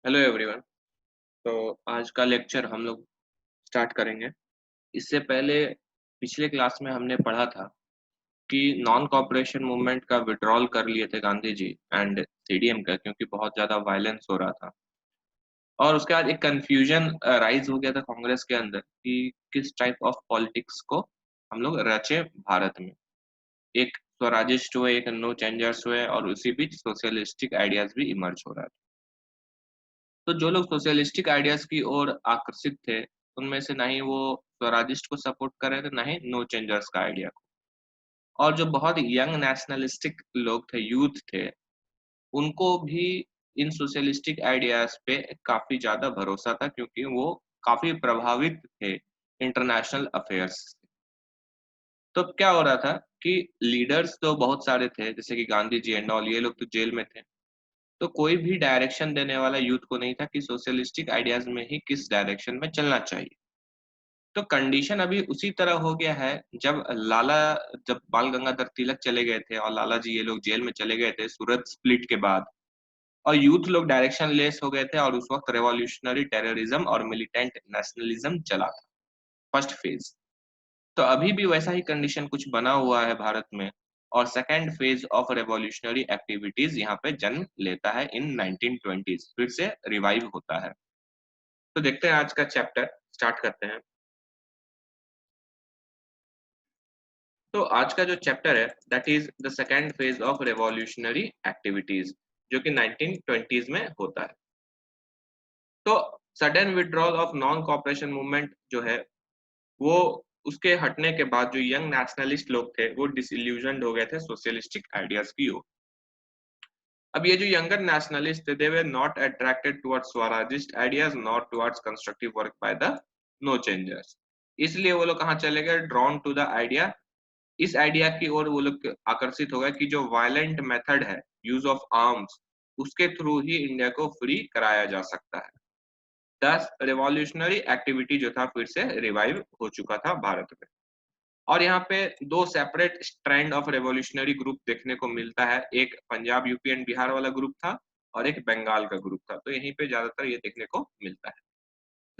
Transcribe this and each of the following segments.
Hello everyone. तो आज का लेक्चर हम लोग स्टार्ट करेंगे। इससे पहले पिछले क्लास में हमने पढ़ा था कि नॉन कॉपरेशन मूवमेंट का विड्रॉल कर लिए थे गांधी जी एंड सीडीएम का, क्योंकि बहुत ज़्यादा वायलेंस हो रहा था। और उसके बाद एक कन्फ्यूजन राइज हो गया था कांग्रेस के अंदर कि किस टाइप ऑफ पॉलिटिक्स को हम लोग रचे भारत में। एक स्वराजिस्ट हुए, एक नो चेंजर्स हुए, और उसी बीच सोशलिस्टिक आइडियाज भी इमर्ज हो रहा था। तो जो लोग सोशलिस्टिक आइडियाज की ओर आकर्षित थे, उनमें से ना ही वो स्वराजिस्ट को सपोर्ट कर रहे थे, ना ही नो चेंजर्स का आइडिया को। और जो बहुत यंग नेशनलिस्टिक लोग थे, यूथ थे, उनको भी इन सोशलिस्टिक आइडियाज पे काफी ज्यादा भरोसा था, क्योंकि वो काफी प्रभावित थे इंटरनेशनल अफेयर्स से। तो क्या हो रहा था कि लीडर्स तो बहुत सारे थे, जैसे कि गांधी जी एंड ऑल, ये लोग तो जेल में थे। तो कोई भी डायरेक्शन देने वाला यूथ को नहीं था कि सोशलिस्टिक आइडियाज में ही किस डायरेक्शन में चलना चाहिए। तो कंडीशन अभी उसी तरह हो गया है। जब बाल गंगाधर तिलक चले गए थे और लाला जी ये लोग जेल में चले गए थे सूरत स्प्लिट के बाद, और यूथ लोग डायरेक्शन लेस हो गए थे, और उस वक्त रेवोल्यूशनरी टेररिज्म और मिलिटेंट नेशनलिज्म चला था, फर्स्ट फेज। तो अभी भी वैसा ही कंडीशन कुछ बना हुआ है भारत में, और second phase of revolutionary activities यहाँ पे जन्म लेता है इन 1920s, फिर से रिवाइव होता है। तो देखते हैं, आज का चैप्टर स्टार्ट करते हैं। तो आज का जो चैप्टर है that is the second phase of revolutionary activities, जो कि 1920s में होता है। तो sudden withdrawal of non cooperation movement जो है, वो उसके हटने के बाद जो यंग नेशनलिस्ट लोग थे वो डिसइल्यूजनड हो गए थे सोशलिस्टिक आइडियाज की ओर। अब ये जो यंगर नेशनलिस्ट थे, they were not attracted towards swarajist ideas, not towards constructive work by the no changers. इसलिए वो लोग कहाँ चले गए? Drawn to the idea. इस आइडिया की ओर वो लोग आकर्षित हो गए कि जो वायलेंट मेथड है, यूज ऑफ आर्म्स, उसके थ्रू ही इंडिया को फ्री कराया जा सकता है। दस रिवॉल्यूशनरी एक्टिविटी जो था फिर से रिवाइव हो चुका था भारत में। और यहाँ पे दो separate strand of revolutionary group देखने को मिलता है। एक पंजाब, यूपी एंड बिहार वाला ग्रुप था, और एक बंगाल का ग्रुप था। तो यहीं पे ज्यादातर ये देखने को मिलता है।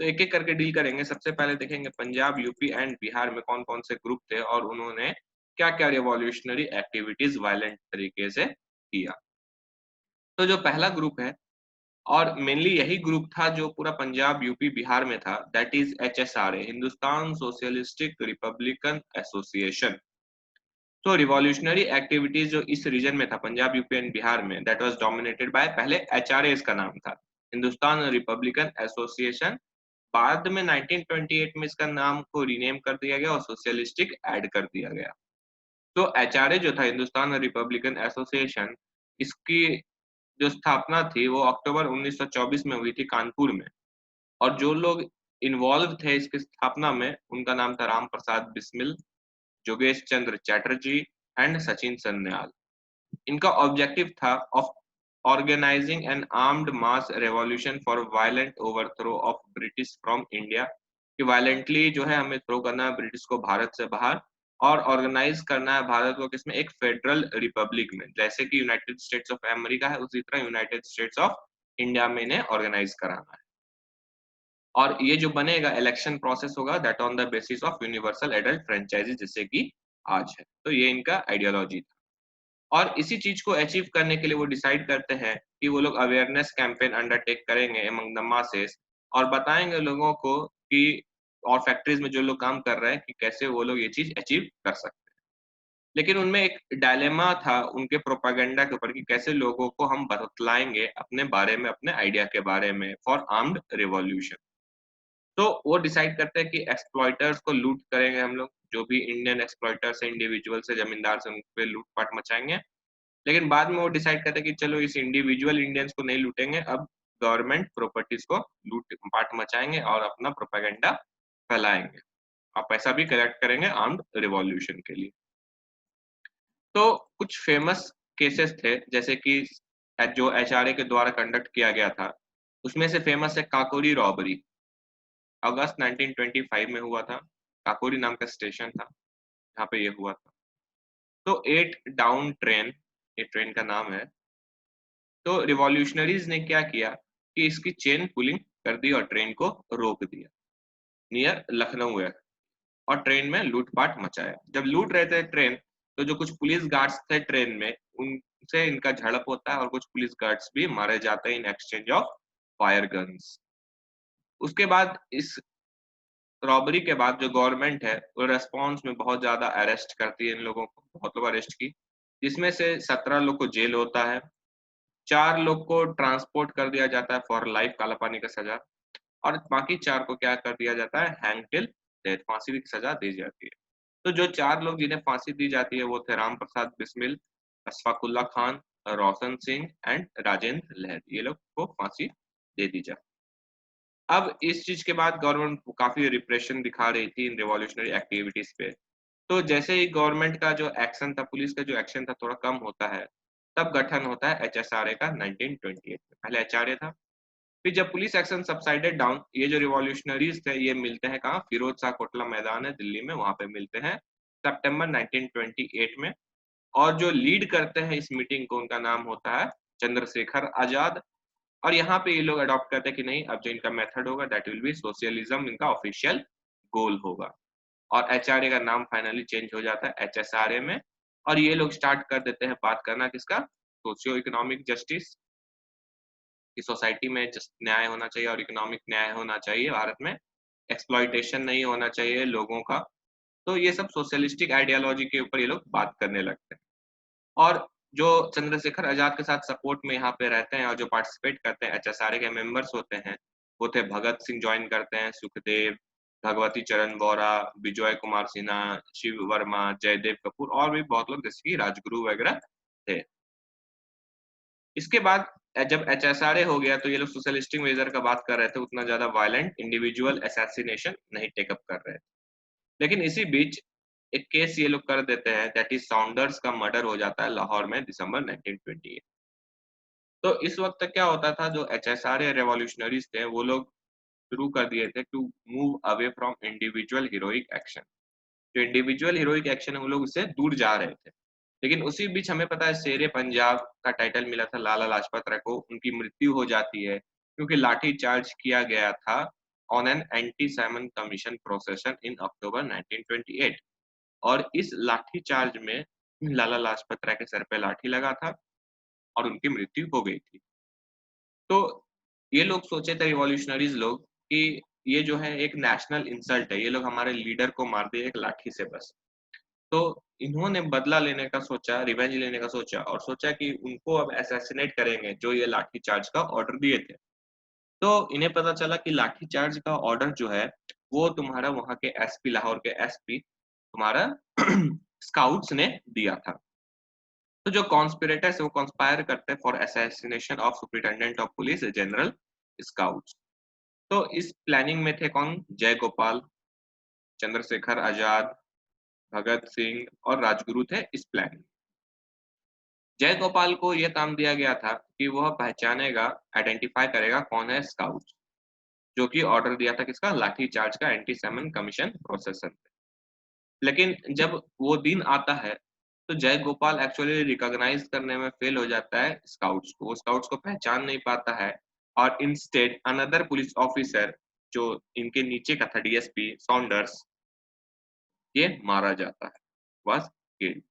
तो एक एक करके डील करेंगे। सबसे पहले देखेंगे पंजाब, यूपी एंड बिहार में कौन कौन से ग्रुप थे और उन्होंने क्या क्या रिवॉल्यूशनरी एक्टिविटीज वायलेंट तरीके से किया। तो जो पहला ग्रुप है, और मेनली यही ग्रुप था जो पूरा पंजाब, यूपी, बिहार में था, that is HSRA, Hindustan socialistic Republican association. तो रिवॉल्यूशनरी एक्टिविटीज जो इस रीजन में था, पंजाब, यूपी एंड बिहार में, दैट वाज डोमिनेटेड बाय, पहले HRA इसका नाम था, हिंदुस्तान रिपब्लिकन एसोसिएशन। बाद में 1928 में इसका नाम को रीनेम कर दिया गया और सोशलिस्टिक ऐड कर दिया गया। तो HRA जो था, हिंदुस्तान रिपब्लिकन एसोसिएशन, इसकी जो स्थापना थी वो अक्टूबर 1924 में हुई थी कानपुर में। और जो लोग इन्वॉल्व थे इसकी स्थापना में, उनका नाम था राम प्रसाद बिस्मिल, जोगेश चंद्र चैटर्जी एंड सचिन सन्याल। इनका ऑब्जेक्टिव था of organising an armed mass revolution for violent overthrow of British from India, कि वायलेंटली जो है हमें थ्रो करना है ब्रिटिश को भारत से बाहर, और ऑर्गेनाइज करना है भारत को किसमें? एक फेडरल रिपब्लिक में। जैसे कि यूनाइटेड स्टेट्स ऑफ अमेरिका है, उसी तरह यूनाइटेड स्टेट्स ऑफ इंडिया में इन्हें ऑर्गेनाइज कराना है। और ये जो बनेगा, इलेक्शन प्रोसेस होगा that on the basis of universal adult franchise, जैसे कि आज है। तो ये इनका आइडियोलॉजी था। और इसी चीज को अचीव करने के लिए वो डिसाइड करते हैं कि वो लोग अवेयरनेस कैंपेन अंडरटेक करेंगे अमंग द मासेस, और बताएंगे लोगों को कि, और फैक्ट्रीज में जो लोग काम कर रहे हैं, कि कैसे वो लोग ये चीज अचीव कर सकते हैं। लेकिन उनमें एक डायलेमा था उनके प्रोपागेंडा के ऊपर, कि कैसे लोगों को हम बतलाएंगे अपने बारे में, अपने आइडिया के बारे में फॉर आर्म्ड रिवॉल्यूशन। तो वो डिसाइड करते हैं कि एक्सप्लॉइटर्स को लूट करेंगे हम लोग, जो भी इंडियन एक्सप्लॉइटर्स है, इंडिविजुअल से, जमींदार से, उन पे लूटपाट मचाएंगे। लेकिन बाद में वो डिसाइड करते हैं कि चलो इस इंडिविजुअल इंडियंस को नहीं लूटेंगे, अब गवर्नमेंट प्रॉपर्टीज को लूट पाट मचाएंगे और अपना प्रोपेगेंडा फैलाएंगे, और पैसा भी कलेक्ट करेंगे आर्म्ड रिवॉल्यूशन के लिए। तो कुछ फेमस केसेस थे, जैसे कि जो HRA के द्वारा कंडक्ट किया गया था, उसमें से फेमस है काकोरी रॉबरी। अगस्त 1925 में हुआ था। काकोरी नाम का स्टेशन था, जहाँ पे ये हुआ था। तो 8 डाउन ट्रेन, ये ट्रेन का नाम है। तो रिवॉल्यूशनरीज ने क्या किया कि इसकी चेन पुलिंग कर दी और ट्रेन को रोक दिया नियर लखनऊ है, और ट्रेन में लूटपाट मचाया। जब लूट रहे थे ट्रेन, तो जो कुछ पुलिस गार्ड्स थे ट्रेन में, उनसे इनका झड़प होता है और कुछ पुलिस गार्ड्स भी मारे जाते हैं in exchange of fire guns. उसके बाद इस रॉबरी के बाद जो गवर्नमेंट है वो रेस्पॉन्स में बहुत ज्यादा अरेस्ट करती है इन लोगों को, बहुत लोग अरेस्ट की, जिसमें से 17 लोग को जेल होता है, 4 लोग को ट्रांसपोर्ट कर दिया जाता है फॉर लाइफ काला पानी का सजा, और बाकी 4 को क्या कर दिया जाता है, हैंग टिल डेथ, फांसी की सजा दी जाती है। तो जो 4 लोग जिन्हें फांसी दी जाती है वो थे राम प्रसाद बिस्मिल, अशफाकुल्ला खान, रोशन सिंह एंड राजेंद्र लहर। ये लोग को फांसी दे दी जाती। अब इस चीज के बाद गवर्नमेंट काफी रिप्रेशन दिखा रही थी इन रिवॉल्यूशनरी एक्टिविटीज पे। तो जैसे ही गवर्नमेंट का जो एक्शन था, पुलिस का जो एक्शन था थोड़ा कम होता है, तब गठन होता है एचएसआरए का 1928 में। पहले एचआरए था, फिर जब पुलिस एक्शन सबसाइडेड डाउन, ये जो रिवॉल्यूशनरीज थे ये मिलते हैं कहाँ, फिरोज शाह कोटला मैदान है दिल्ली में, वहां पे मिलते हैं सितंबर 1928 में। और जो लीड करते हैं इस मीटिंग को, उनका नाम होता है चंद्रशेखर आजाद। और यहाँ पे ये लोग अडॉप्ट करते हैं कि नहीं, अब जो इनका मेथड होगा दैट विल बी सोशलिज्म, इनका ऑफिशियल गोल होगा। और एचआरए का नाम फाइनली चेंज हो जाता है एचएसआरए में। और ये लोग स्टार्ट कर देते हैं बात करना किसका, सोशियो इकोनॉमिक जस्टिस, कि सोसाइटी में न्याय होना चाहिए और इकोनॉमिक न्याय होना चाहिए भारत में, एक्सप्लॉइटेशन नहीं होना चाहिए लोगों का। तो ये सब सोशलिस्टिक आइडियोलॉजी के ऊपर ये लोग बात करने लगते हैं। और जो चंद्रशेखर आजाद के साथ सपोर्ट में यहाँ पे रहते हैं और जो पार्टिसिपेट करते हैं एचएसआरए के मेंबर्स होते हैं, वो थे भगत सिंह ज्वाइन करते हैं, सुखदेव, भगवती चरण वोरा, विजय कुमार सिन्हा, शिव वर्मा, जयदेव कपूर और भी बहुत लोग जैसे कि राजगुरु वगैरह थे। इसके बाद जब एचएसआरए हो गया तो ये लोग सोशलिस्टिक मेजर का बात कर रहे थे, उतना ज्यादा वायलेंट इंडिविजुअल असैसिनेशन नहीं टेकअप कर रहे थे। लेकिन इसी बीच एक केस ये लोग कर देते हैं, दैट इज साउंडर्स का मर्डर हो जाता है लाहौर में दिसंबर 1928। तो इस वक्त क्या होता था, जो एचएसआरए रेवोल्यूशनरीज थे वो लोग शुरू कर दिए थे to move away from individual heroic action. जो इंडिविजुअल हीरोइक एक्शन है वो लोग उससे दूर जा रहे थे। लेकिन उसी बीच हमें पता है शेरे पंजाब का टाइटल मिला था लाला लाजपत राय को, उनकी मृत्यु हो जाती है क्योंकि लाठी चार्ज किया गया था on an anti Simon commission procession in October 1928। और इस लाठी चार्ज में लाला लाजपत राय के सर पे लाठी लगा था और उनकी मृत्यु हो गई थी। तो ये लोग सोचे थे रिवॉल्यूशनरीज लोग कि ये जो है एक नेशनल इंसल्ट है, ये लोग हमारे लीडर को मार दिए एक लाठी से बस। तो इन्होंने बदला लेने का सोचा, रिवेंज लेने का सोचा, और सोचा कि उनको अब असैसिनेट करेंगे जो ये लाठी चार्ज का ऑर्डर दिए थे। तो इन्हें पता चला कि लाठी चार्ज का ऑर्डर जो है वो तुम्हारा वहां के एसपी, लाहौर के एसपी तुम्हारा स्काउट्स ने दिया था। तो जो कॉन्स्पिरेटर्स वो कॉन्स्पायर करते हैं for assassination of superintendent of police general scouts. तो इस प्लानिंग में थे कौन, जय गोपाल, चंद्रशेखर आजाद, भगत सिंह और राजगुरु थे इस प्लानिंग। जय गोपाल को यह काम दिया गया था कि वह पहचानेगा, आइडेंटिफाई करेगा कौन है स्काउट, जो कि ऑर्डर दिया था किसका, लाठी चार्ज का, एंटी सैमन कमीशन प्रोसेसन। लेकिन जब वो दिन आता है तो जय गोपाल एक्चुअली रिकॉग्नाइज करने में फेल हो जाता है स्काउट्स को, वो स्काउट्स को पहचान नहीं पाता है। और इंस्टेड अनदर पुलिस ऑफिसर जो इनके नीचे का था, डीएसपी सॉन्डर्स, ये मारा जाता है, वाज किल्ड।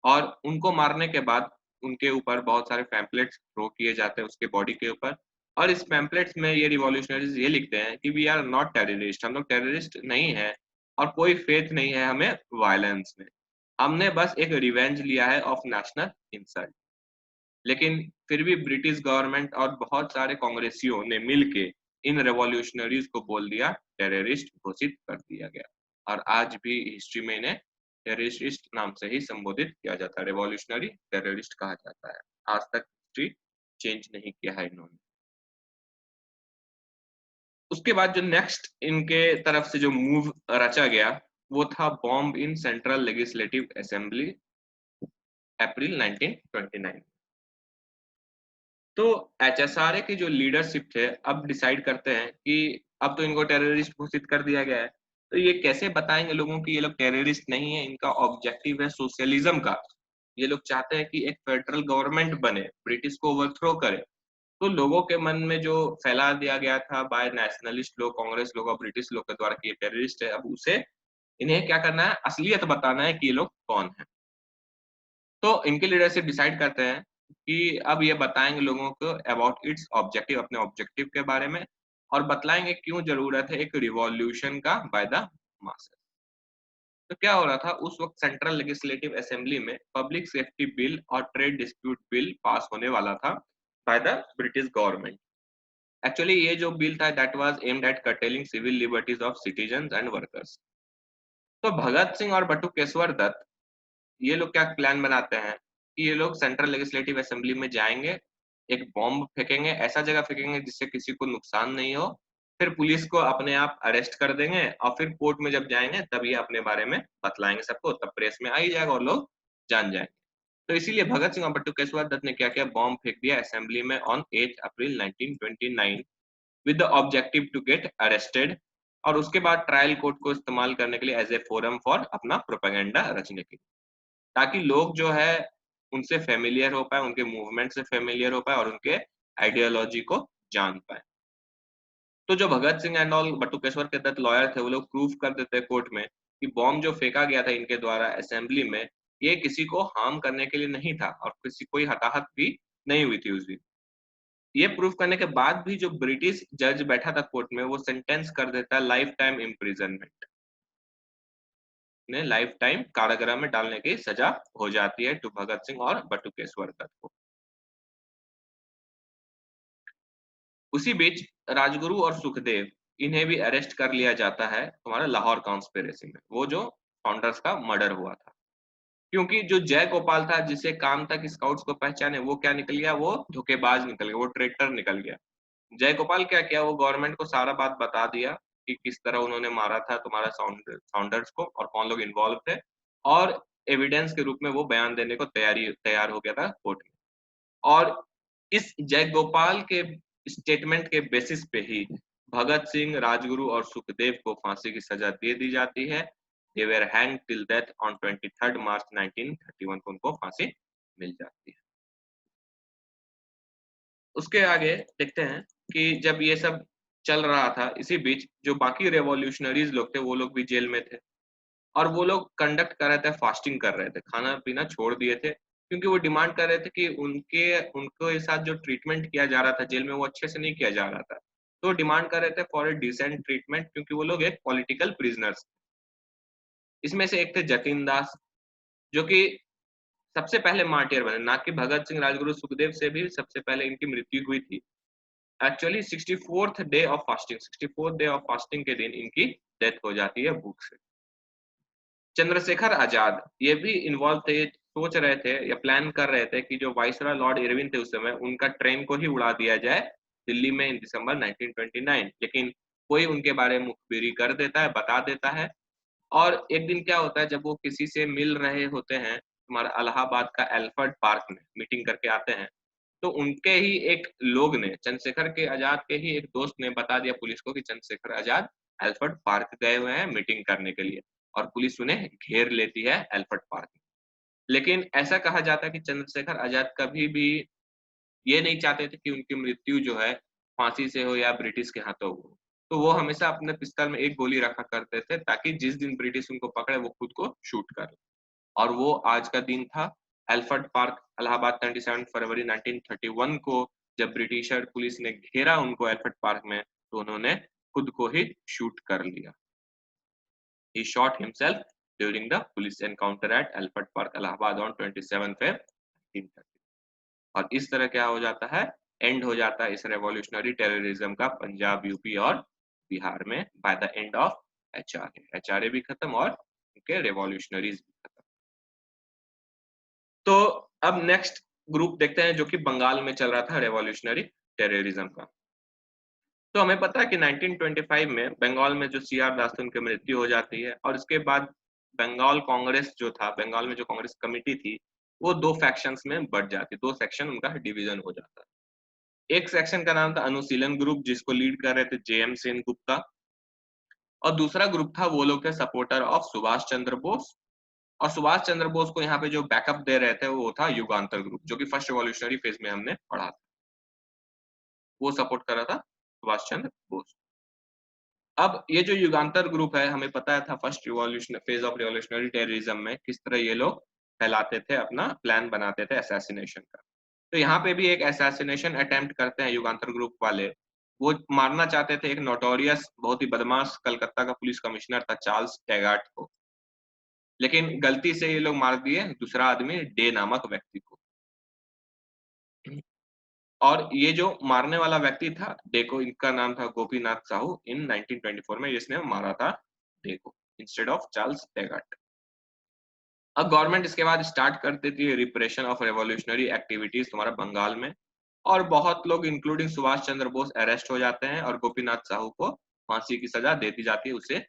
और उनको मारने के बाद उनके ऊपर बहुत सारे पैम्पलेट्स थ्रो किए जाते हैं उसके बॉडी के ऊपर। और इस पैम्पलेट्स में ये रिवॉल्यूशनरीज ये लिखते हैं कि वी आर नॉट टेररिस्ट, हम लोग टेररिस्ट नहीं है और कोई फेथ नहीं है हमें वायलेंस में, हमने बस एक रिवेंज लिया है ऑफ नेशनल इंसल्ट। लेकिन फिर भी ब्रिटिश गवर्नमेंट और बहुत सारे कांग्रेसियों ने मिलके इन रेवोल्यूशनरीज को बोल दिया, टेररिस्ट घोषित कर दिया गया। और आज भी हिस्ट्री में इन्हें टेररिस्ट नाम से ही संबोधित किया जाता है, रेवोल्यूशनरी टेररिस्ट कहा जाता है। आज तक हिस्ट्री चेंज नहीं किया है इन्होंने। उसके बाद जो नेक्स्ट इनके तरफ से जो मूव रचा गया वो था bomb in central legislative assembly, April 1929। तो एचएसआरए की जो लीडरशिप थे अब डिसाइड करते हैं कि अब तो इनको टेररिस्ट घोषित कर दिया गया है, तो ये कैसे बताएंगे लोगों की ये लोग टेररिस्ट नहीं है, इनका ऑब्जेक्टिव है सोशलिज्म का। ये लोग चाहते हैं कि एक फेडरल गवर्नमेंट बने, ब्रिटिश को ओवरथ्रो करे। तो लोगों के मन में जो फैला दिया गया था बाय नेशनलिस्ट लोग, कांग्रेस लोग और ब्रिटिश लोग के द्वारा कि ये टेररिस्ट है, अब उसे इन्हें क्या करना है, असलियत बताना है कि ये लोग कौन हैं। तो इनके लीडरशिप डिसाइड करते हैं कि अब ये बताएँगे लोगों को अबाउट इट्स ऑब्जेक्टिव, अपने ऑब्जेक्टिव के बारे में, और बतलाएँगे क्यों ज़रूरत है एक रिवॉल्यूशन का बाय द मासेस। तो क्या हो रहा था उस वक़्त, सेंट्रल लेजिस्लेटिव असेंबली में पब्लिक सेफ्टी बिल और ट्रेड डिस्प्यूट बिल पास होने वाला था by the British government. Actually ये जो बिल था that was aimed at curtailing civil liberties of citizens and workers. तो भगत सिंह और बटुकेश्वर दत्त ये लोग क्या प्लान बनाते हैं कि ये लोग सेंट्रल लेजिस्लेटिव असेंबली में जाएँगे, एक बॉम्ब फेंकेंगे, ऐसा जगह फेंकेंगे जिससे किसी को नुकसान नहीं हो, फिर पुलिस को अपने आप अरेस्ट कर देंगे और फिर कोर्ट में जब जाएँगे तब ये अपने बारे में बतलाएँगे सबको, तब प्रेस में आ ही जाएगा और लोग जान जाएँगे। तो इसीलिए भगत सिंह और बटुकेश्वर दत्त ने क्या किया, बॉम्ब फेंक दिया असेंबली में on 8 April 1929 with the objective to get arrested, और उसके बाद ट्रायल कोर्ट को इस्तेमाल करने के लिए एज़ ए फोरम फॉर अपना प्रोपेगेंडा रचने के लिए। ताकि लोग जो है उनसे फ़ैमिलियर हो पाएँ, उनके मूवमेंट से फ़ैमिलियर हो पाएँ और उनके आइडियोलॉजी को जान पाएँ। तो जो भगत सिंह एंड ऑल बटुकेश्वर के दत्त लॉयर थे, वो लोग प्रूव कर देते हैं कोर्ट में कि बॉम्ब जो फेंका गया था इनके द्वारा असेंबली में, ये किसी को हार्म करने के लिए नहीं था और किसी कोई हताहत भी नहीं हुई थी उस दिन। ये प्रूव करने के बाद भी जो ब्रिटिश जज बैठा था कोर्ट में, वो सेंटेंस कर देता है लाइफ टाइम इम्प्रिजनमेंट। उन्हें लाइफ टाइम कारागार में डालने की सजा हो जाती है टू भगत सिंह और बटुकेश्वर दत्त को। उसी बीच राजगुरु और सुखदेव, इन्हें भी अरेस्ट कर लिया जाता है हमारा लाहौर कॉन्स्पिरेसी में, वो जो फाउंडर्स का मर्डर हुआ था। क्योंकि जो जय गोपाल था जिसे काम था कि स्काउट्स को पहचाने, वो क्या निकल गया, वो धोखेबाज निकल गया, वो ट्रेटर निकल गया। जय गोपाल क्या किया, वो गवर्नमेंट को सारा बात बता दिया कि किस तरह उन्होंने मारा था तुम्हारा फाउंडर्स को और कौन लोग इन्वॉल्व थे, और एविडेंस के रूप में वो बयान देने को तैयार हो गया था कोर्ट में। और इस जयगोपाल के स्टेटमेंट के बेसिस पे ही भगत सिंह, राजगुरु और सुखदेव को फांसी की सजा दे दी जाती है। दे वर हैंग्ड टिल डेथ ऑन 23 मार्च 1931 को उनको फांसी मिल जाती है। उसके आगे देखते हैं कि जब ये सब चल रहा था, इसी बीच जो बाकी रेवोल्यूशनरीज लोग थे, वो लोग भी जेल में थे। और वो लोग कंडक्ट कर रहे थे, फास्टिंग कर रहे थे, खाना-पीना छोड़ दिए थे, क्योंकि वो डिमांड कर रहे थे कि उनके साथ जो ट्रीटमेंट किया जा रहा था जेल में, वो अच्छे से नहीं किया जा रहा था। तो डिमांड कर रहे थे फॉर अ डिसेंट ट्रीटमेंट, क्योंकि वो लोग एक पॉलिटिकल प्रिजनर्स। इसमें से एक थे जतिन दास, जो कि सबसे पहले मार्टियर बने, ना कि भगत सिंह, राजगुरु, सुखदेव से भी सबसे पहले इनकी मृत्यु हुई थी। Actually 64th day of fasting, 64th day of fasting के दिन इनकी डेथ हो जाती है भूख से। चंद्रशेखर आजाद ये भी इन्वॉल्व थे, सोच रहे थे या प्लान कर रहे थे कि जो वाइसरॉय लॉर्ड इरविन थे उस समय, उनका ट्रेन को ही उड़ा दिया जाए दिल्ली में इन दिसंबर 1929, लेकिन कोई उनके बारे में मुखबिरी कर देता है, बता देता है। और एक दिन क्या होता है, जब वो किसी से मिल रहे होते हैं, हमारा इलाहाबाद का एल्फर्ड पार्क में मीटिंग करके आते हैं, तो उनके ही एक लोग ने, चंद्रशेखर के आजाद के ही एक दोस्त ने बता दिया पुलिस को कि चंद्रशेखर आजाद एल्फर्ड पार्क गए हुए हैं मीटिंग करने के लिए, और पुलिस उन्हें घेर लेती है एल्फर्ड पार्क में। लेकिन ऐसा कहा जाता है कि चंद्रशेखर आजाद कभी भी ये नहीं चाहते थे कि उनकी मृत्यु जो है फांसी से हो या ब्रिटिश के हाथों हो। तो वो हमेशा अपने पिस्तौल में एक गोली रखा करते थे ताकि जिस दिन ब्रिटिश उनको पकड़े वो खुद को शूट कर लें। और वो आज का दिन था। एल्फर्ड पार्क, इलाहाबाद 27 फरवरी 1931 को जब ब्रिटिशर पुलिस ने घेरा उनको एल्फर्ड पार्क में, तो उन्होंने खुद को ही शूट कर लिया। He shot himself during the police encounter at Alfred Park, Allahabad on 27 Feb 1930। और इस तरह क्या हो जाता है, एंड हो जाता है इस रेवोल्यूशनरी टेररिज्म का पंजाब, यूपी और बिहार में by the end of HRA. HRA भी खत्म और उनके रेवोल्यूशनरीज भी खत्म। तो अब नेक्स्ट ग्रुप देखते हैं जो कि बंगाल में चल रहा था रेवोल्यूशनरी टेररिज्म का। तो हमें पता है कि 1925 में बंगाल में जो सीआर दास थे उनकी मृत्यु हो जाती है, और इसके बाद बंगाल कांग्रेस जो था, बंगाल में जो कांग्रेस कमिटी थी, वो दो फैक्शंस में बढ़ जाती, दो सेक्शन उनका डिवीजन हो जाता है। एक सेक्शन का नाम था अनुशीलन ग्रुप, जिसको लीड कर रहे थे जेएम सेन गुप्ता, और दूसरा ग्रुप था, वो लोग थे सपोर्टर ऑफ सुभाष चंद्र बोस। और सुभाष चंद्र बोस को यहाँ पे जो बैकअप दे रहे थे वो था युगांतर ग्रुप, जो कि फर्स्ट रिवॉल्यूशनरी फेज में हमने पढ़ा था। वो सपोर्ट कर रहा था सुभाष चंद्र बोस। अब ये जो युगांतर ग्रुप है, हमें पता था first revolution phase of revolutionary terrorism में किस तरह ये लोग फैलाते थे, अपना प्लान बनाते थे असैसिनेशन का। तो यहाँ पे भी एक असैसिनेशन अटेम्प्ट करते हैं युगांतर ग्रुप वाले। वो मारना चाहते थे एक नोटोरियस बहुत ही बदमाश कलकत्ता का पुलिस कमिश्नर था चार्ल्स टैगार्ट को, लेकिन गलती से ये लोग मार दिए दूसरा आदमी डे नामक व्यक्ति को। और ये जो मारने वाला व्यक्ति था डे को, इनका नाम था गोपीनाथ साहू इन 1924 में, जिसने मारा था डे को इंस्टेड ऑफ चार्ल्स टैगार्ट। अब गवर्नमेंट इसके बाद स्टार्ट कर देती है रिप्रेशन ऑफ रेवोल्यूशनरी एक्टिविटीज तुम्हारा बंगाल में, और बहुत लोग इंक्लूडिंग सुभाष चंद्र बोस अरेस्ट हो जाते हैं और गोपीनाथ साहू को फांसी की सजा दे दी जाती है, उसे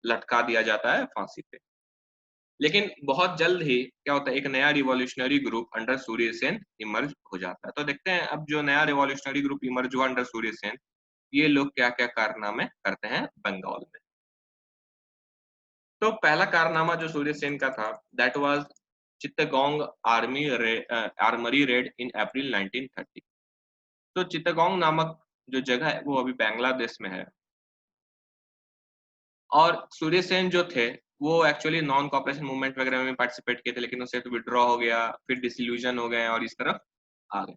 लटका दिया जाता है फांसी पे। लेकिन बहुत जल्द ही क्या होता है, एक नया revolutionary group under Surya Sen emerge हो जाता है। तो देखते हैं अब जो नया रिवॉल्यूशनरी ग्रुप इमर्ज हुआ अंडर सूर्य सेन, ये लोग क्या क्या कारनामे करते हैं बंगाल में। तो पहला कारनामा जो सूर्य सेन का था दैट वाज चित्तगोंग आर्मरी रेड इन अप्रैल 1930। तो चित्तगोंग नामक जो जगह है वो अभी बांग्लादेश में है, और सूर्य सेन जो थे वो एक्चुअली नॉन कॉपरेशन मूवमेंट वगैरह में पार्टिसिपेट किए थे, लेकिन उससे तो विड्रॉ हो गया, फिर डिसइल्यूजन हो गए और इस तरफ आ गए।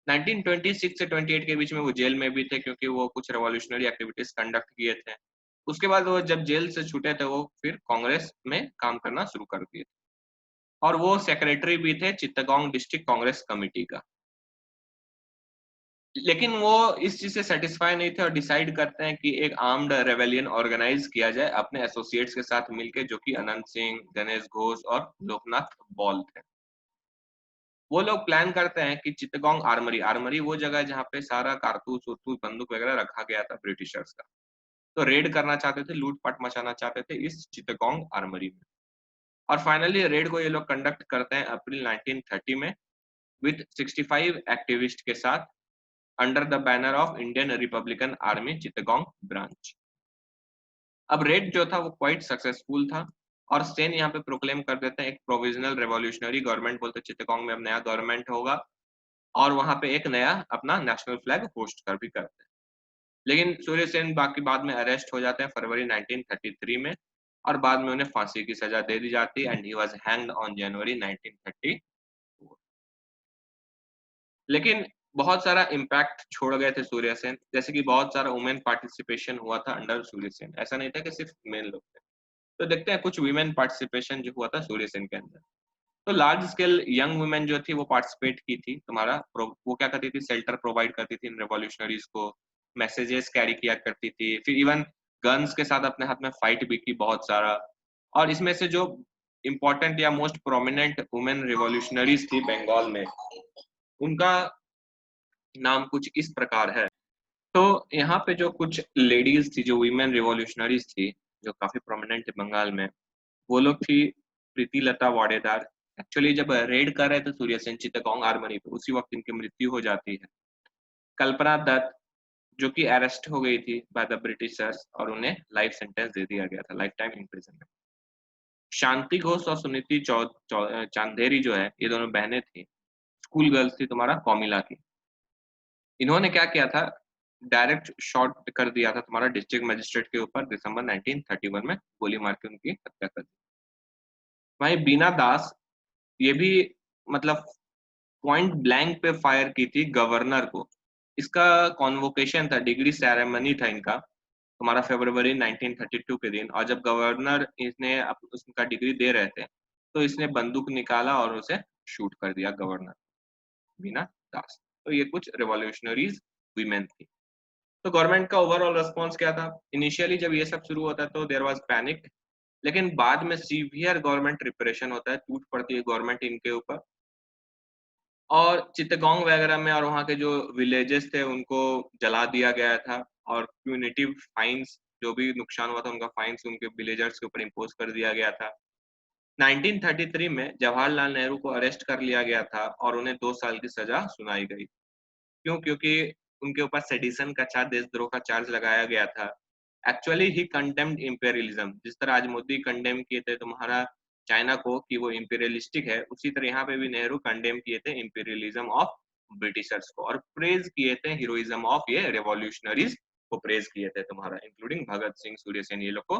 1926 से 28 के बीच में वो जेल में भी थे क्योंकि वो कुछ रेवोल्यूशनरी एक्टिविटीज कंडक्ट किए थे। उसके बाद वो जब जेल से छूटे थे वो फिर कांग्रेस में काम करना शुरू कर दिए, और वो सेक्रेटरी भी थे चित्तगोंग डिस्ट्रिक्ट कांग्रेस कमेटी का। लेकिन वो इस चीज से सेटिस्फाई नहीं थे और डिसाइड करते हैं कि एक आर्म्ड रेवेलियन ऑर्गेनाइज किया जाए अपने एसोसिएट्स के साथ मिलकर, जो कि अनंत सिंह, गणेश घोष और लोकनाथ बॉल थे। वो लोग प्लान करते हैं कि चित्तगोंग आर्मरी, आर्मरी वो जगह है जहाँ पे सारा कारतूस उर्तूस बंदूक वगैरह रखा गया था ब्रिटिशर्स का, तो रेड करना चाहते थे, लूटपाट मचाना चाहते थे इस चित्तगोंग आर्मरी में। और फाइनली रेड को ये लोग कंडक्ट करते हैं अप्रैल 1930 में विद 65 एक्टिविस्ट के साथ under the banner of Indian Republican Army Chittagong branch. अब रेड जो था वो क्वाइट सक्सेसफुल था, और सेन यहाँ पे प्रोक्लेम कर देते हैं एक प्रोविजनल रेवोल्यूशनरी गवर्नमेंट, बोलते चित्तगोंग में अब नया गवर्नमेंट होगा, और वहां पे एक नया अपना नेशनल फ्लैग होस्ट कर भी करते हैं। लेकिन सूर्य सेन बाकी बाद में अरेस्ट हो जाते हैं फरवरी 1933 में, और बाद में उन्हें फांसी की सजा दे दी जाती है and he was hanged on January 1934। लेकिन बहुत सारा इम्पैक्ट छोड़ गए थे सूर्य सेन, जैसे कि बहुत सारा वुमेन पार्टिसिपेशन हुआ था अंडर सूर्य सेन, ऐसा नहीं था कि सिर्फ मेन लोग थे। तो देखते हैं कुछ वीमेन पार्टिसिपेशन जो हुआ था सूर्य सेन के अंदर। तो लार्ज स्केल यंग वुमेन जो थी वो पार्टिसिपेट की थी, वो क्या करती थी, शेल्टर प्रोवाइड करती थी इन रेवोल्यूशनरीज को, मैसेजेस कैरी किया करती थी, फिर इवन गन्स के साथ अपने हाथ में फाइट भी की बहुत सारा। और इसमें से जो इम्पोर्टेंट या मोस्ट प्रोमिनेंट वुमेन रिवोल्यूशनरीज थी बंगाल में, उनका नाम कुछ इस प्रकार है। तो यहाँ पे जो कुछ लेडीज थी, जो वीमेन रिवॉल्यूशनरीज थी, जो काफी प्रोमिनेंट थे बंगाल में, वो लोग थी प्रीति लता वाडेदार। एक्चुअली जब रेड कर रहे थे सूर्य सेन चित्तगोंग आर्मरी पे, उसी वक्त इनकी मृत्यु हो जाती है। कल्पना दत्त, जो कि अरेस्ट हो गई थी बाय द ब्रिटिशर्स और उन्हें लाइफ सेंटेंस दे दिया गया था, लाइफ टाइम इम्प्रिजनमेंट। शांति घोष और सुनीति चांदेरी जो है, ये दोनों बहनें थी, स्कूल गर्ल्स थी तुम्हारा कौमिला की। इन्होंने क्या किया था, डायरेक्ट शॉट कर दिया था तुम्हारा डिस्ट्रिक्ट मजिस्ट्रेट के ऊपर दिसंबर 1931 में, गोली मार के उनकी हत्या कर दी। वहीं बीना दास, ये भी मतलब पॉइंट ब्लैंक पे फायर की थी गवर्नर को। इसका कॉन्वोकेशन था, डिग्री सेरेमनी था इनका तुम्हारा फरवरी 1932 के दिन, और जब गवर्नर इसने उसका डिग्री दे रहे थे तो इसने बंदूक निकाला और उसे शूट कर दिया गवर्नर बीना दास। तो ये कुछ रिवॉल्यूशनरीज वीमेन थी। तो गवर्नमेंट का ओवरऑल रिस्पॉन्स क्या था, इनिशियली जब ये सब शुरू होता है तो देयर वाज पैनिक, लेकिन बाद में सीवियर गवर्नमेंट रिप्रेशन होता है, टूट पड़ती है गवर्नमेंट इनके ऊपर, और चित्तगोंग वगैरह में और वहाँ के जो विलेजेस थे उनको जला दिया गया था, और प्यूनिटिव फाइन्स, जो भी नुकसान हुआ था उनका फाइन्स उनके विलेजर्स के ऊपर इम्पोज कर दिया गया था। 1933 में जवाहरलाल नेहरू को अरेस्ट कर लिया गया था और उन्हें 2 साल की सजा सुनाई गई। क्यों? क्योंकि उनके ऊपर सेडिशन का चार्ज, देशद्रोह का चार्ज लगाया गया था। एक्चुअली ही कंडेम्ड इंपीरियलिज्म, जिस तरह आज मोदी कंडेम किए थे तुम्हारा चाइना को कि वो इंपीरियलिस्टिक है, उसी तरह यहाँ पे भी नेहरू कंडेम किए थे इंपीरियलिज्म ऑफ ब्रिटिशर्स को और प्रेज किए थे हीरोइज्म ऑफ ये रेवोल्यूशनरीज को प्रेज किए थे तुम्हारा, इंक्लूडिंग भगत सिंह, सूर्य सेन, ये लोग को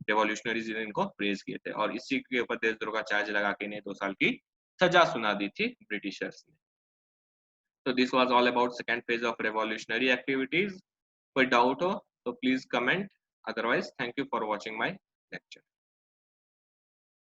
रेवोल्यूशनरीज ने इनको प्रेज किए थे और इसी के ऊपर देशद्रोह का चार्ज लगा के इन्हें 2 साल की सजा सुना दी थी ब्रिटिशर्स ने। तो this was all about second phase of revolutionary activities. कोई डाउट हो तो please comment, otherwise thank you for watching my lecture.